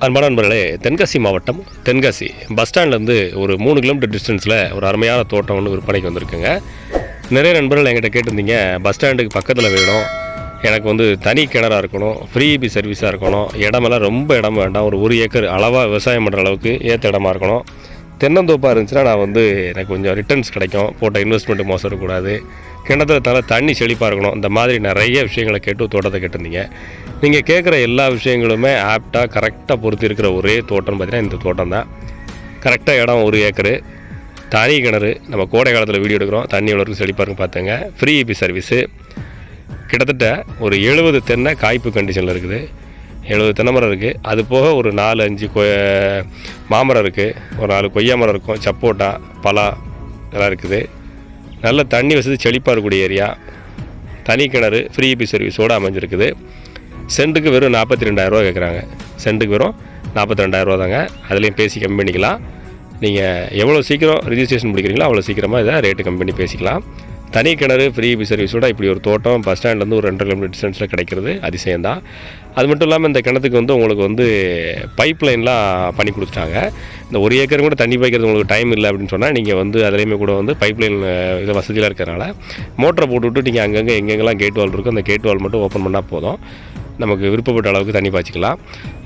அன்பான நண்பர்களே, தென்காசி மாவட்டம் தென்காசி பஸ் ஸ்டாண்ட்லேருந்து ஒரு 3 கிலோமீட்டர் டிஸ்டன்ஸில் ஒரு அருமையான தோட்டம் ஒன்று விற்பனைக்கு வந்திருக்குங்க. நிறைய நண்பர்கள் என்கிட்ட கேட்டிருந்தீங்க, பஸ் ஸ்டாண்டுக்கு பக்கத்தில் வேணும், எனக்கு தனி கிணறாக இருக்கணும், ஃப்ரீ பி சர்வீஸாக இருக்கணும், இடமெல்லாம் ரொம்ப இடம் வேண்டாம், ஒரு 1 ஏக்கர் அளவாக விவசாயம் பண்ணுற அளவுக்கு ஏற்ற இடமா இருக்கணும், தென்னந்தோப்பாக இருந்துச்சுன்னா நான் எனக்கு கொஞ்சம் ரிட்டர்ன்ஸ் கிடைக்கும், போட்ட இன்வெஸ்ட்மெண்ட்டு மோசம் இருக்கக்கூடாது, கிணத்துல தண்ணி செழிப்பாக இருக்கணும், இந்த மாதிரி நிறைய விஷயங்களை கேட்டு தோட்டத்தை கேட்டிருந்தீங்க. நீங்கள் கேட்குற எல்லா விஷயங்களுமே ஆப்டாக கரெக்டாக பொறுத்து இருக்கிற ஒரே தோட்டம்னு பார்த்தீங்கன்னா இந்த தோட்டம் தான். கரெக்டாக இடம் 1 ஏக்கரு, தனி கிணறு, நம்ம கோடை காலத்தில் வீடியோ எடுக்கிறோம், தண்ணி எவ்வளோ செழிப்பாக இருக்கும் பார்த்துங்க, ஃப்ரீ இபி சர்வீஸு, கிட்டத்தட்ட ஒரு 70 தென்னை காய்ப்பு கண்டிஷனில் இருக்குது, 70 தென்னை மரம் இருக்குது, அது போக ஒரு 4-5 மாமரம் இருக்குது, ஒரு 4 கொய்யா மரம் இருக்கும், சப்போட்டா பலா இதெல்லாம் இருக்குது. நல்ல தண்ணி வசதி செழிப்பாக இருக்கக்கூடிய ஏரியா, தனி கிணறு, ஃப்ரீ இபி சர்வீஸோடு அமைஞ்சிருக்குது. சென்ட்டுக்கு வெறும் 42,000 கேட்குறாங்க. சென்ட்டுக்கு வெறும் 42,000 தாங்க. அதுலேயும் பேசி கம்மி பண்ணிக்கலாம். நீங்கள் எவ்வளோ சீக்கிரம் ரிஜிஸ்ட்ரேஷன் முடிக்கிறீங்களோ அவ்வளோ சீக்கிரமாக இதை ரேட்டு கம்மி பண்ணி பேசிக்கலாம். தனி கிணறு, ஃப்ரீ இபி சர்வீஸோட இப்படி ஒரு தோட்டம் பஸ் ஸ்டாண்ட்லேருந்து ஒரு 2 கிலோமீட்டர் டிஸ்டன்ஸில் கிடைக்கிறது அதிசயம்தான். அது மட்டும் இல்லாமல் இந்த கிணத்துக்கு உங்களுக்கு பைப் லைன்லாம் பண்ணி கொடுத்துட்டாங்க. இந்த 1 ஏக்கர் கூட தண்ணி பாய்க்கிறது உங்களுக்கு டைம் இல்லை அப்படின்னு சொன்னால் நீங்கள் அதுலேயுமே கூட பைப் லைன் இது வசதியாக இருக்கிறனால மோட்டரை போட்டுவிட்டு நீங்கள் அங்கங்கே எங்கெங்கெல்லாம் கேட் வால் இருக்கோ அந்த கேட் வால் மட்டும் ஓப்பன் பண்ணால் போதும், நமக்கு விருப்பப்பட்ட அளவுக்கு தண்ணி பாய்ச்சிக்கலாம்.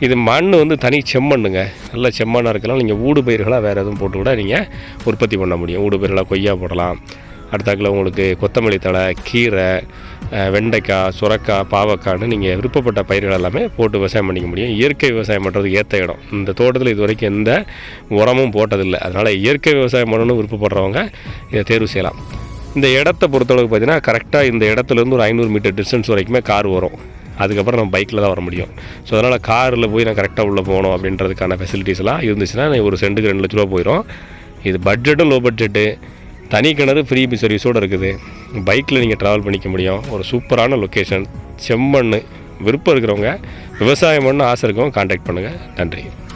இது மண் தனி செம்மண்ணுங்க, நல்ல செம்மண்ணாக இருக்கலாம். நீங்கள் ஊடு பயிர்களாக வேறு எதுவும் போட்டு கூட நீங்கள் உற்பத்தி பண்ண முடியும். ஊடு பயிர்களாக கொய்யா போடலாம், அடுத்தாக்கில் உங்களுக்கு கொத்தமல்லி தழை, கீரை, வெண்டைக்காய், சுரக்காய், பாவக்காய்னு நீங்கள் விருப்பப்பட்ட பயிர்கள் எல்லாமே போட்டு விவசாயம் பண்ணிக்க முடியும். இயற்கை விவசாயம் பண்ணுறதுக்கு ஏற்ற இடம். இந்த தோட்டத்தில் இது வரைக்கும் எந்த உரமும் போட்டதில்லை, அதனால் இயற்கை விவசாயம் பண்ணணும்னு விருப்பப்படுறவங்க இதை தேர்வு செய்யலாம். இந்த இடத்த பொறுத்தளவுக்கு பார்த்தீங்கன்னா கரெக்டாக இந்த இடத்துலேருந்து ஒரு 500 மீட்டர் டிஸ்டன்ஸ் வரைக்குமே கார் வரும். அதுக்கப்புறம் நம்ம பைக்கில் தான் வர முடியும். ஸோ அதனால் காரில் போய் நான் கரெக்டாக உள்ளே போகணும் அப்படின்றதுக்கான ஃபெசிலிட்டிஸ்லாம் இருந்துச்சுன்னா ஒரு சென்ட்டுக்கு 2 லட்ச ரூபா போயிடும். இது பட்ஜெட்டும் லோ பட்ஜெட்டு, தனி கிணறு, ஃப்ரீ இபி சர்வீஸோடு இருக்குது. பைக்கில் நீங்கள் ட்ராவல் பண்ணிக்க முடியும். ஒரு சூப்பரான லொக்கேஷன், செம்மண். விருப்பம் இருக்கிறவங்க, விவசாயம் பண்ண ஆசை இருக்கவங்க கான்டாக்ட் பண்ணுங்கள். நன்றி.